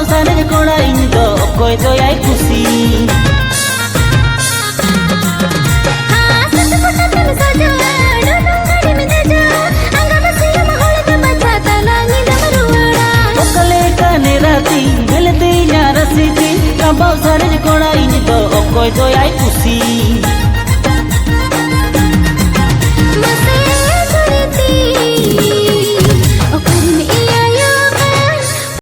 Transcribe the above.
सारे कोड़ा इन दो कोई तो आई खुशी सारे कोड़ा इन दो कोई तो आई खुशी